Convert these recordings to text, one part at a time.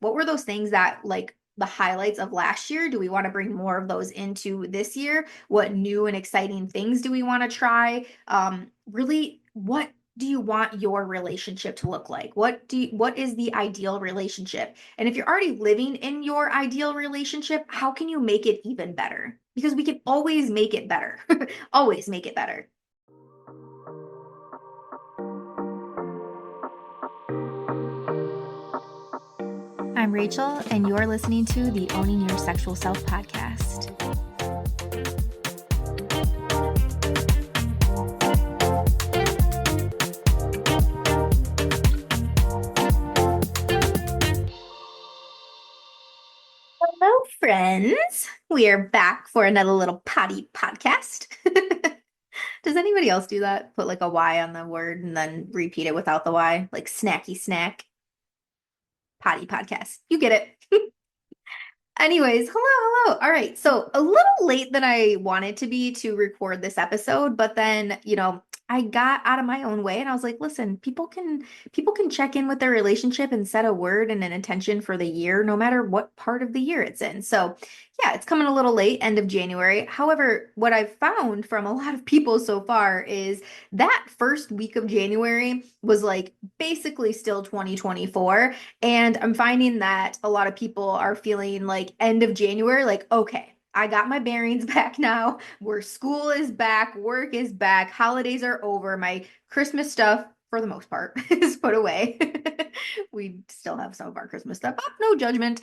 what were those things that like the highlights of last year? Do we want to bring more of those into this year? What new and exciting things do we want to try? Really, what do you want your relationship to look like? What is the ideal relationship? And if you're already living in your ideal relationship, how can you make it even better? Because we can always make it better. Always make it better. I'm Rachel, and you're listening to the Owning Your Sexual Self podcast. Hello, friends. We are back for another little potty podcast. Does anybody else do that? Put like a Y on the word and then repeat it without the Y, like snacky snack, potty podcast. You get it. Anyways, hello. All right. So a little late than I wanted to be to record this episode, but then, I got out of my own way and I was like, listen, people can check in with their relationship and set a word and an intention for the year, no matter what part of the year it's in. So yeah, it's coming a little late, end of January. However, what I've found from a lot of people so far is that first week of January was like basically still 2024. And I'm finding that a lot of people are feeling like end of January, like, okay, I got my bearings back now. Where school is back, work is back, holidays are over. My Christmas stuff, for the most part, is put away. We still have some of our Christmas stuff up, no judgment.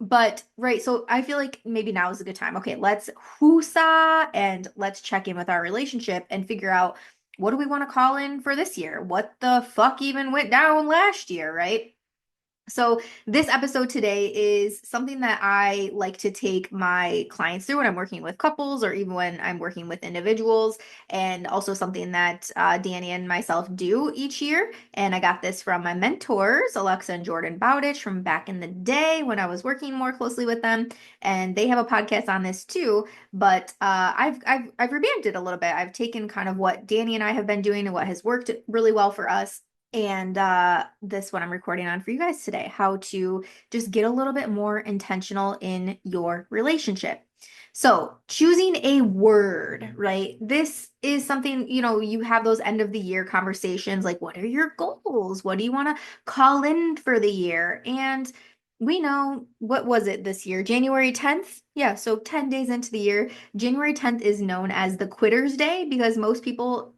But right, so I feel like maybe now is a good time. Okay, let's whoosah and let's check in with our relationship and figure out what do we want to call in for this year? What the fuck even went down last year, right? So, this episode today is something that I like to take my clients through when I'm working with couples or even when I'm working with individuals, and also something that Danny and myself do each year. And I got this from my mentors, Alexa and Jordan Bowditch, from back in the day when I was working more closely with them. And they have a podcast on this too. But I've revamped it a little bit. I've taken kind of what Danny and I have been doing and what has worked really well for us, and this one I'm recording on for you guys today, how to just get a little bit more intentional in your relationship. So, choosing a word, right? This is something, you have those end of the year conversations like, what are your goals? What do you want to call in for the year? And we know, what was it this year? January 10th? Yeah, so 10 days into the year, January 10th is known as the Quitter's Day because most people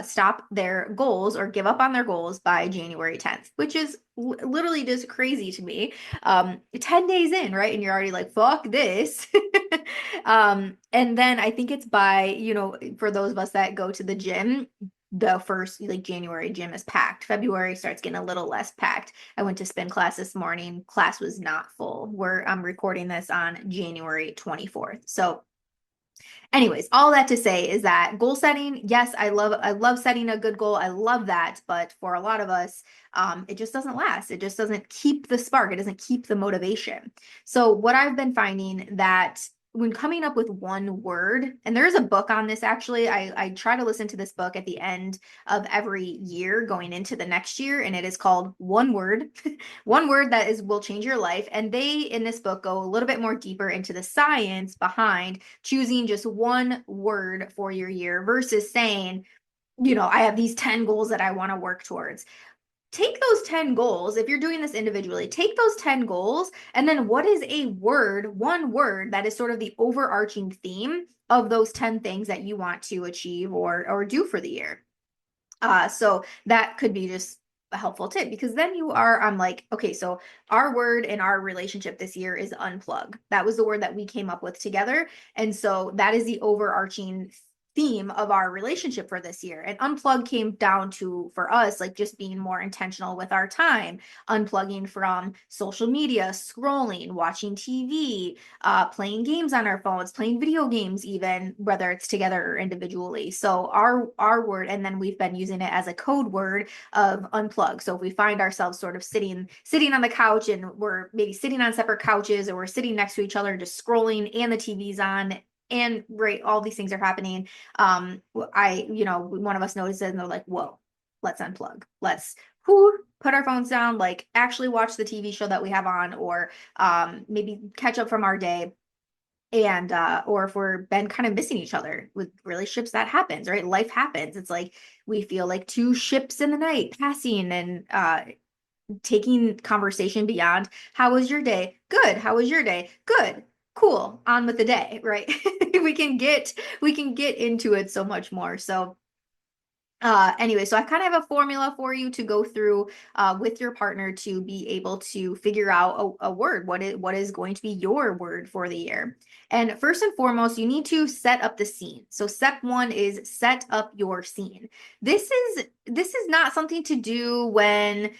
stop their goals or give up on their goals by January 10th, which is literally just crazy to me. 10 days in, right? And you're already like, fuck this. And then I think it's by, for those of us that go to the gym, the first like January gym is packed. February starts getting a little less packed. I went to spin class this morning. Class was not full. I'm recording this on January 24th. So anyways, all that to say is that goal setting, yes, I love setting a good goal. I love that, but for a lot of us, it just doesn't last. It just doesn't keep the spark. It doesn't keep the motivation. So what I've been finding that when coming up with one word, and there's a book on this actually, I try to listen to this book at the end of every year going into the next year, and it is called One Word. One word that will change your life. And they in this book go a little bit more deeper into the science behind choosing just one word for your year versus saying, I have these 10 goals that I want to work towards. Take those 10 goals. If you're doing this individually, take those 10 goals. And then what is one word that is sort of the overarching theme of those 10 things that you want to achieve or do for the year? So that could be just a helpful tip because then I'm like, okay, so our word in our relationship this year is unplug. That was the word that we came up with together. And so that is the overarching theme of our relationship for this year. And unplug came down to, for us, like just being more intentional with our time, unplugging from social media, scrolling, watching TV, playing games on our phones, playing video games, even whether it's together or individually. So our word, and then we've been using it as a code word of unplug. So if we find ourselves sort of sitting on the couch and we're maybe sitting on separate couches or we're sitting next to each other just scrolling and the TV's on and right, all these things are happening. One of us notices and they're like, whoa, let's unplug. Let's put our phones down, like actually watch the TV show that we have on, or maybe catch up from our day. And or if we're been kind of missing each other with relationships, that happens, right? Life happens. It's like we feel like two ships in the night passing, and taking conversation beyond how was your day? Good. How was your day? Good. Cool. On with the day, right? we can get into it so much more. So anyway, so I kind of have a formula for you to go through with your partner to be able to figure out a word. What is going to be your word for the year? And first and foremost, you need to set up the scene. So step one is set up your scene. This is not something to do when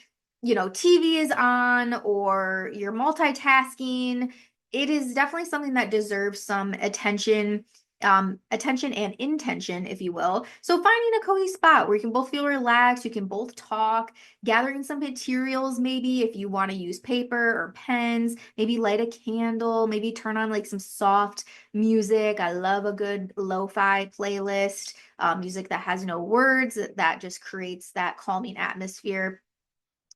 TV is on or you're multitasking. It is definitely something that deserves some attention and intention, if you will. So finding a cozy spot where you can both feel relaxed, you can both talk, gathering some materials, maybe if you want to use paper or pens, maybe light a candle, maybe turn on like some soft music. I love a good lo-fi playlist, music that has no words, that just creates that calming atmosphere.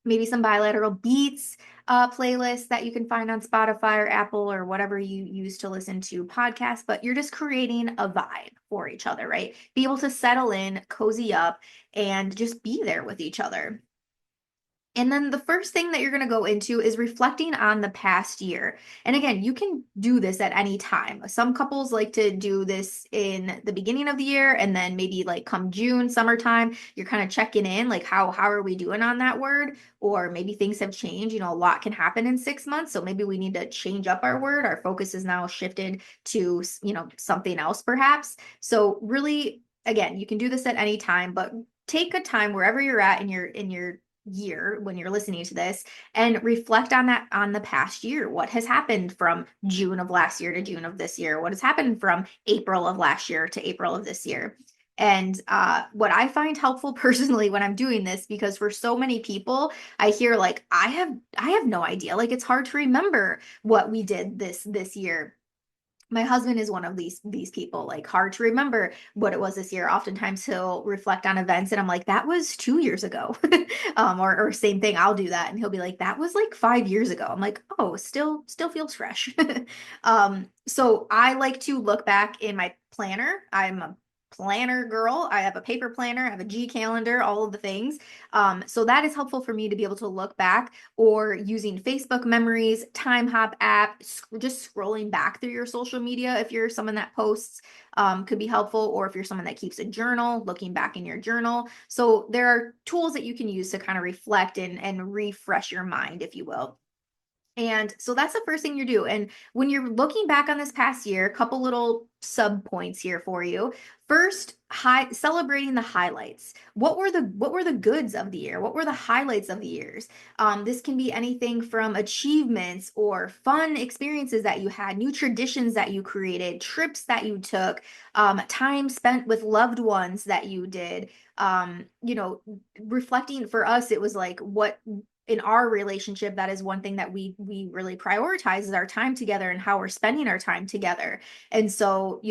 Maybe some bilateral beats playlist that you can find on Spotify or Apple or whatever you use to listen to podcasts, but you're just creating a vibe for each other, right? Be able to settle in, cozy up, and just be there with each other. And then the first thing that you're going to go into is reflecting on the past year. And again, you can do this at any time. Some couples like to do this in the beginning of the year, and then maybe like come June, summertime, you're kind of checking in, like how are we doing on that word? Or maybe things have changed. A lot can happen in 6 months, so maybe we need to change up our word. Our focus is now shifted to, something else perhaps. So really, again, you can do this at any time, but take a time wherever you're at in your year when you're listening to this, and reflect on that, on the past year. What has happened from June of last year to June of this year? What has happened from April of last year to April of this year? And what I find helpful personally when I'm doing this, because for so many people, I hear like, I have no idea. Like, it's hard to remember what we did this year. My husband is one of these people, like, hard to remember what it was this year. Oftentimes he'll reflect on events and I'm like, that was 2 years ago. Or same thing, I'll do that and he'll be like, that was like 5 years ago. I'm like, oh, still feels fresh. So I like to look back in my planner. I'm a planner girl. I have a paper planner, I have a G calendar, all of the things. So that is helpful for me to be able to look back, or using Facebook memories, Time Hop app, just scrolling back through your social media. If you're someone that posts, could be helpful, or if you're someone that keeps a journal, looking back in your journal. So there are tools that you can use to kind of reflect and refresh your mind, if you will. And so that's the first thing you do. And when you're looking back on this past year, a couple little sub points here for you. First, celebrating the highlights. What were the goods of the year? What were the highlights of the years? This can be anything from achievements or fun experiences that you had, new traditions that you created, trips that you took, time spent with loved ones that you did. Reflecting for us, it was like, what in our relationship, that is one thing that we really prioritize, is our time together and how we're spending our time together. And so,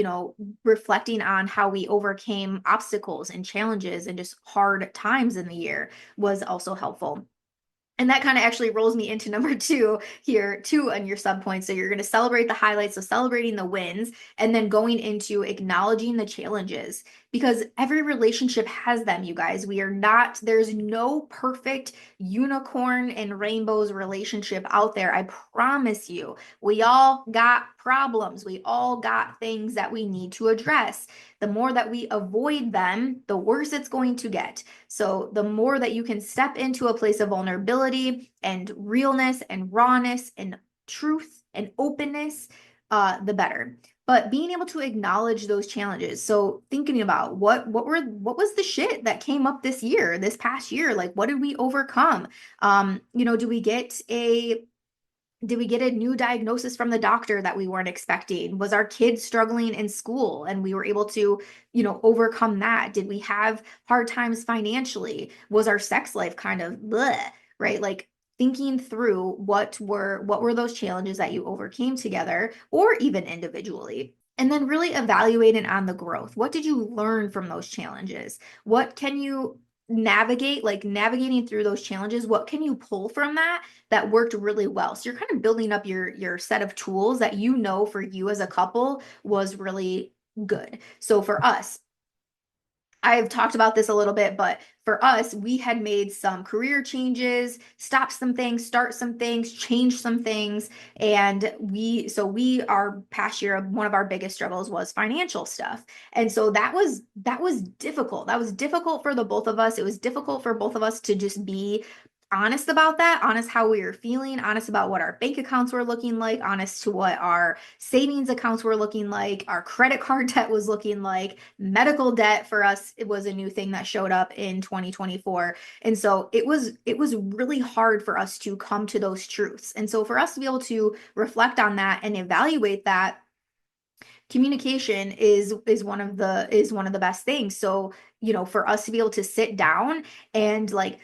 reflecting on how we overcame obstacles and challenges and just hard times in the year was also helpful. And that kind of actually rolls me into number two here, two on your sub points. So you're going to celebrate the highlights, so celebrating the wins, and then going into acknowledging the challenges, because every relationship has them, you guys. There's no perfect unicorn and rainbows relationship out there. I promise you, we all got problems. We all got things that we need to address. The more that we avoid them, the worse it's going to get. So the more that you can step into a place of vulnerability and realness and rawness and truth and openness, the better. But being able to acknowledge those challenges. So thinking about what was the shit that came up this past year? Like, what did we overcome? Did we get a new diagnosis from the doctor that we weren't expecting? Was our kids struggling in school and we were able to, overcome that? Did we have hard times financially? Was our sex life kind of bleh, right? Like, thinking through what were those challenges that you overcame together or even individually. And then really evaluating on the growth. What did you learn from those challenges? What can you navigating through those challenges, what can you pull from that worked really well? So you're kind of building up your set of tools that you know for you as a couple was really good. So for us, I've talked about this a little bit, but for us, we had made some career changes, stopped some things, start some things, change some things. And our past year, one of our biggest struggles was financial stuff. And so that was difficult. That was difficult for the both of us. It was difficult for both of us to just be honest about that, honest how we were feeling, honest about what our bank accounts were looking like, honest to what our savings accounts were looking like, our credit card debt was looking like, medical debt for us, it was a new thing that showed up in 2024. And so it was really hard for us to come to those truths. And so for us to be able to reflect on that and evaluate that, communication is one of the best things. So, for us to be able to sit down and like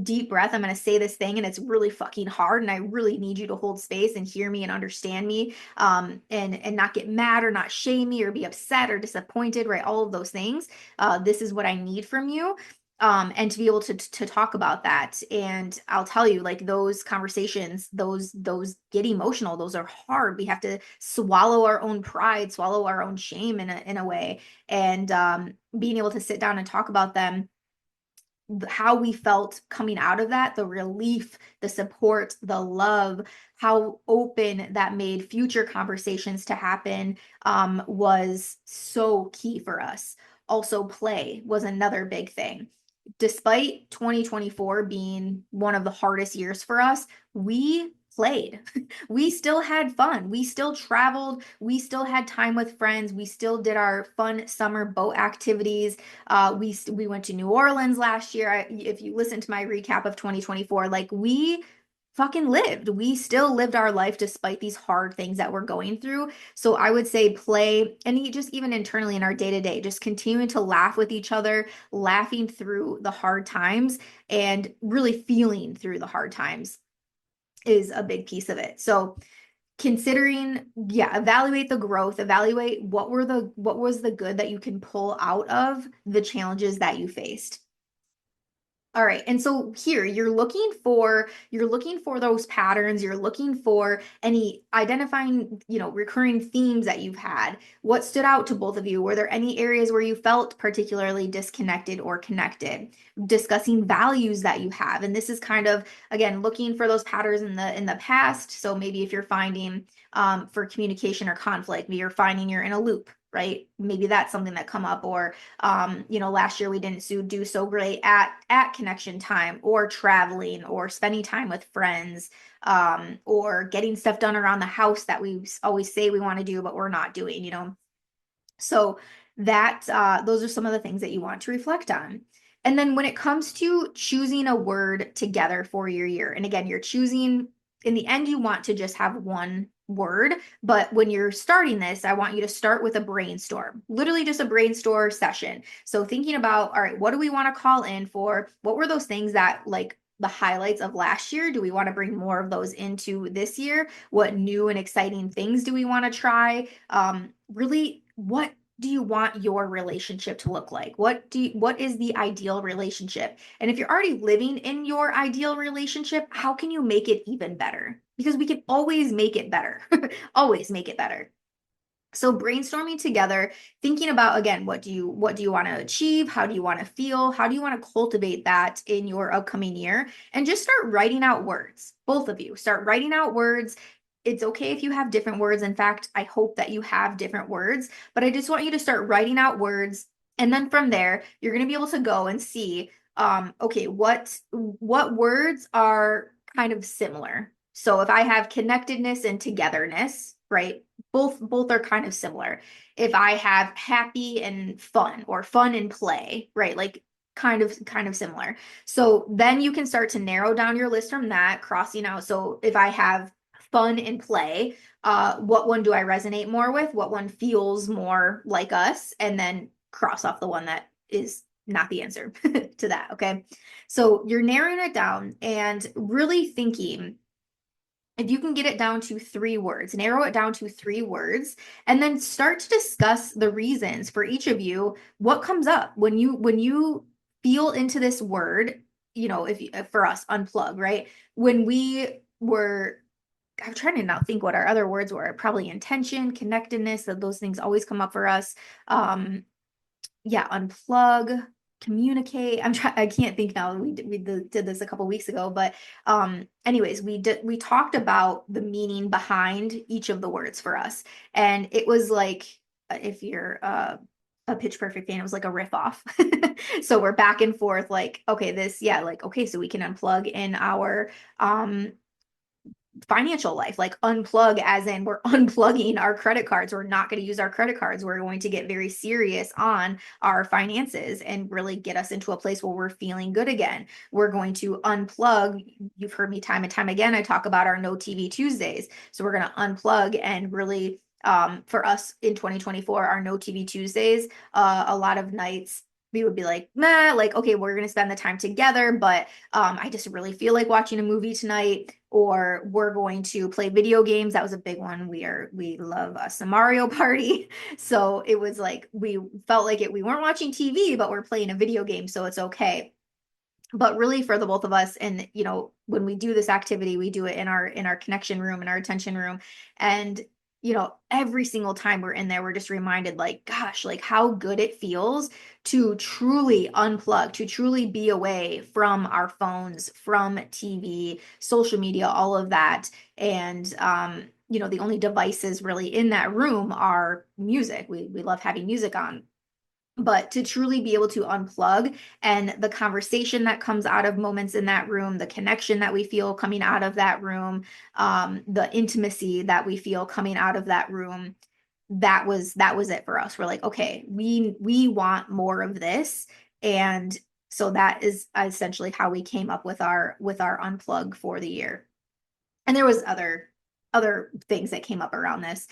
deep breath, I'm going to say this thing and it's really fucking hard and I really need you to hold space and hear me and understand me, and not get mad or not shame me or be upset or disappointed, right? All of those things. This is what I need from you. And to be able to talk about that. And I'll tell you, like, those conversations, those get emotional, those are hard. We have to swallow our own pride, swallow our own shame in a way. And being able to sit down and talk about them, how we felt coming out of that, the relief, the support, the love, how open that made future conversations to happen, was so key for us. Also, play was another big thing. Despite 2024 being one of the hardest years for us, we played. We still had fun. We still traveled. We still had time with friends. We still did our fun summer boat activities. We went to New Orleans last year. If you listen to my recap of 2024, like, we fucking lived. We still lived our life despite these hard things that we're going through. So I would say play, and just even internally in our day to day, just continuing to laugh with each other, laughing through the hard times and really feeling through the hard times is a big piece of it. So considering, yeah, evaluate the growth, evaluate what was the good that you can pull out of the challenges that you faced. All right. And so here you're looking for those patterns, you're looking for any identifying, recurring themes that you've had. What stood out to both of you? Were there any areas where you felt particularly disconnected or connected? Discussing values that you have. And this is kind of, again, looking for those patterns in the past. So maybe if you're finding, for communication or conflict, maybe you're finding you're in a loop, right? Maybe that's something that come up. Or last year we didn't do so great at connection time or traveling or spending time with friends, or getting stuff done around the house that we always say we want to do but we're not doing. So that, those are some of the things that you want to reflect on. And then when it comes to choosing a word together for your year, and again, you're choosing, in the end, you want to just have one word. But when you're starting this, I want you to start with a brainstorm, literally just a brainstorm session. So thinking about, all right, what do we want to call in for? What were those things that, like, the highlights of last year? Do we want to bring more of those into this year? What new and exciting things do we want to try? Really, what do you want your relationship to look like? What is the ideal relationship? And if you're already living in your ideal relationship, how can you make it even better? Because we can always make it better. Always make it better. So brainstorming together, thinking about, again, what do you want to achieve? How do you want to feel? How do you want to cultivate that in your upcoming year? And just start writing out words. Both of you start writing out words. It's okay if you have different words. In fact, I hope that you have different words, but I just want you to start writing out words. And then from there, you're going to be able to go and see, okay, what words are kind of similar. So if I have connectedness and togetherness, right? Both are kind of similar. If I have happy and fun, or fun and play, right? Like, kind of similar. So then you can start to narrow down your list from that, crossing out. So if I have fun and play, what one do I resonate more with? What one feels more like us? And then cross off the one that is not the answer to that. Okay. So you're narrowing it down and really thinking, if you can get it down to 3 words, narrow it down to 3 words, and then start to discuss the reasons for each of you. What comes up when you feel into this word, if for us, unplug, right? When we were I'm trying to now think what our other words were. Probably intention, connectedness, that those things always come up for us. Yeah, unplug, communicate. I can't think now. We did this a couple weeks ago, but anyways, we talked about the meaning behind each of the words for us. And it was like if you're a Pitch Perfect fan, it was like a riff off. So we're back and forth, like, okay, yeah, like, okay, so we can unplug in our financial life, like unplug as in we're unplugging our credit cards. We're not going to use our credit cards. We're going to get very serious on our finances and really get us into a place where we're feeling good again. We're going to unplug. You've heard me time and time again. I talk about our no TV Tuesdays. So we're going to unplug and really, for us in 2024, our no TV Tuesdays, a lot of nights we would be like, nah, like, okay, we're going to spend the time together, but I just really feel like watching a movie tonight, or we're going to play video games. That was a big one. We love us a Mario Party. So it was like we felt like we weren't watching TV, but we're playing a video game, so it's okay. But really for the both of us, and when we do this activity, we do it in our connection room, in our attention room. And every single time we're in there, we're just reminded, like, gosh, like how good it feels to truly unplug, to truly be away from our phones, from TV, social media, all of that. And the only devices really in that room are music. We love having music on, but to truly be able to unplug, and the conversation that comes out of moments in that room, the connection that we feel coming out of that room, the intimacy that we feel coming out of that room, that was it for us. We're like, okay, we want more of this. And so that is essentially how we came up with our unplug for the year. And there was other things that came up around this,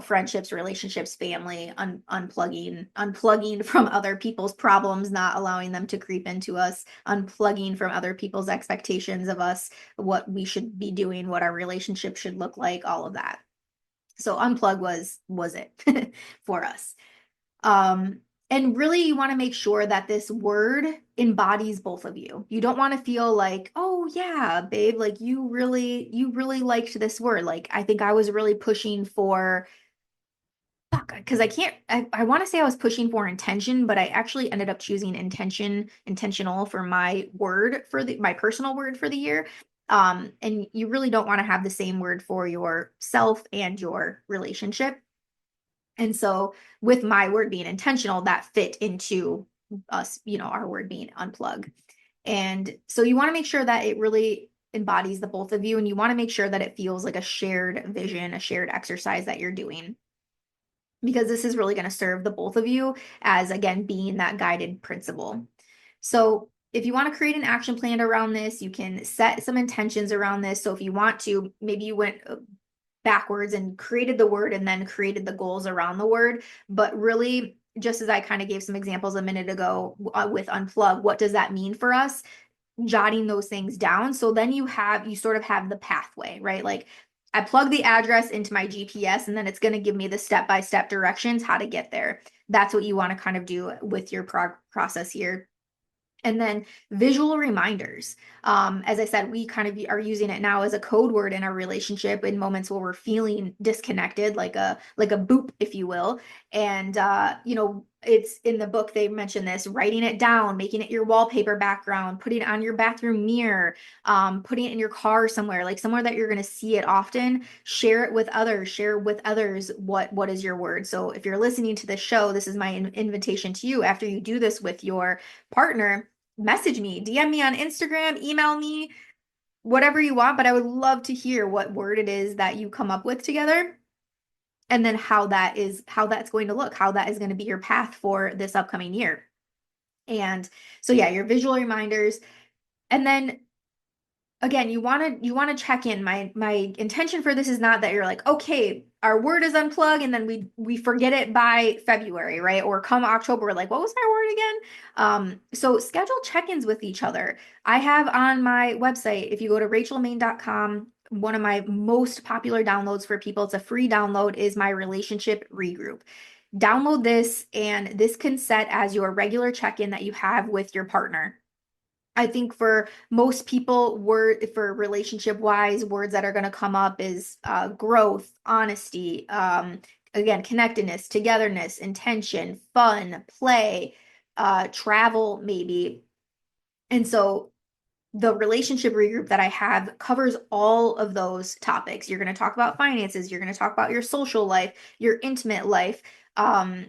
friendships, relationships, family, unplugging from other people's problems, not allowing them to creep into us, unplugging from other people's expectations of us, what we should be doing, what our relationship should look like, all of that. So unplug was it for us. Um, and really, you want to make sure that this word embodies both of you. You don't want to feel like, oh yeah, babe, like you really liked this word. Like I think I was really pushing for, fuck, because I want to say I was pushing for intention, but I actually ended up choosing intentional for my word for my personal word for the year. And you really don't want to have the same word for yourself and your relationship. And so with my word being intentional, that fit into us, our word being unplug. And so you want to make sure that it really embodies the both of you, and you want to make sure that it feels like a shared vision, a shared exercise that you're doing, because this is really going to serve the both of you as, again, being that guided principle. So if you want to create an action plan around this, you can set some intentions around this. So if you want to, maybe you went backwards and created the word and then created the goals around the word. But really, just as I kind of gave some examples a minute ago with unplug, what does that mean for us? Jotting those things down. So then you sort of have the pathway, right? Like I plug the address into my GPS, and then it's going to give me the step-by-step directions how to get there. That's what you want to kind of do with your process here. And then visual reminders. As I said, we kind of are using it now as a code word in our relationship in moments where we're feeling disconnected, like a boop, if you will. And it's in the book, they mention this: writing it down, making it your wallpaper background, putting it on your bathroom mirror, putting it in your car somewhere, like somewhere that you're going to see it often. Share it with others. Share with others what is your word. So if you're listening to this show, this is my invitation to you. After you do this with your partner, message me, DM me on Instagram, email me, whatever you want. But I would love to hear what word it is that you come up with together, and then how that's going to look, how that is going to be your path for this upcoming year. And so yeah, your visual reminders. And then again, you want to check in. My intention for this is not that you're like, okay, our word is unplug, and then we forget it by February, right? Or come October, we're like, what was my word again? So schedule check-ins with each other. I have on my website, if you go to rachelmaine.com, one of my most popular downloads for people, it's a free download, is my relationship regroup. Download this, and this can set as your regular check-in that you have with your partner. I think for most people, for relationship wise, words that are going to come up is growth, honesty, again, connectedness, togetherness, intention, fun, play, travel, maybe. And so the relationship regroup that I have covers all of those topics. You're going to talk about finances, you're going to talk about your social life, your intimate life, um,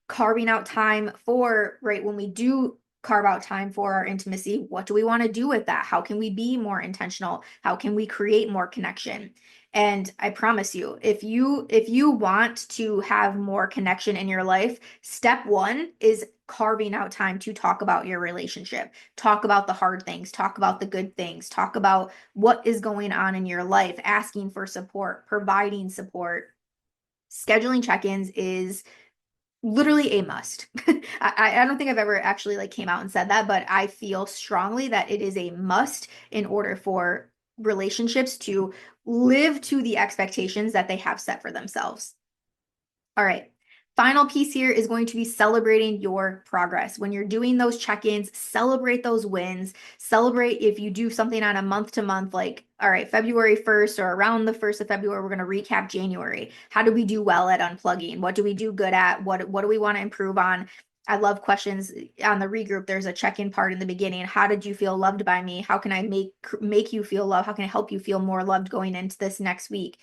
carving out time for, right, when we do carve out time for our intimacy, what do we want to do with that? How can we be more intentional? How can we create more connection? And I promise you, if you want to have more connection in your life, step one is carving out time to talk about your relationship. Talk about the hard things, talk about the good things, talk about what is going on in your life, asking for support, providing support. Scheduling check-ins is literally a must. I don't think I've ever actually like came out and said that, but I feel strongly that it is a must in order for relationships to live to the expectations that they have set for themselves. All right. Final piece here is going to be celebrating your progress. When you're doing those check-ins, celebrate those wins. Celebrate if you do something on a month to month, like, all right, February 1st or around the 1st of February, we're going to recap January. How did we do well at unplugging? What do we do good at? What do we want to improve on? I love questions on the regroup. There's a check-in part in the beginning. How did you feel loved by me? How can I make you feel loved? How can I help you feel more loved going into this next week?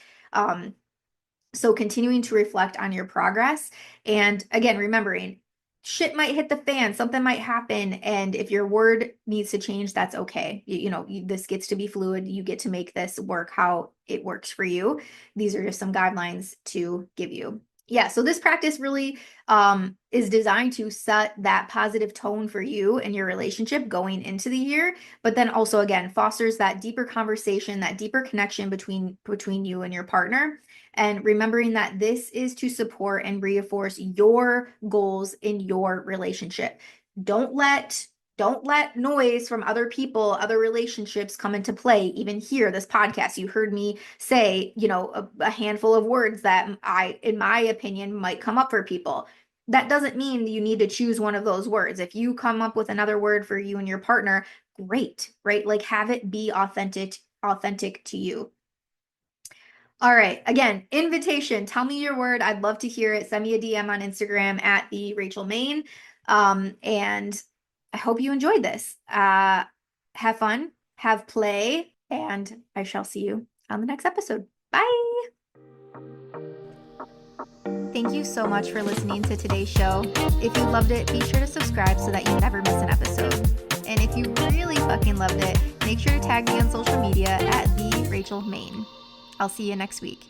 So continuing to reflect on your progress, and again, remembering shit might hit the fan, something might happen, and if your word needs to change, that's okay. This gets to be fluid. You get to make this work how it works for you. These are just some guidelines to give you. Yeah, so this practice really is designed to set that positive tone for you and your relationship going into the year, but then also, again, fosters that deeper conversation, that deeper connection between you and your partner. And remembering that this is to support and reinforce your goals in your relationship. Don't let noise from other people, other relationships come into play. Even here, this podcast, you heard me say, a handful of words that in my opinion, might come up for people. That doesn't mean you need to choose one of those words. If you come up with another word for you and your partner, great, right? Like, have it be authentic to you. All right. Again, invitation. Tell me your word. I'd love to hear it. Send me a DM on Instagram at the Rachel Main. And I hope you enjoyed this. Have fun, have play, and I shall see you on the next episode. Bye. Thank you so much for listening to today's show. If you loved it, be sure to subscribe so that you never miss an episode. And if you really fucking loved it, make sure to tag me on social media at the Rachel Main. I'll see you next week.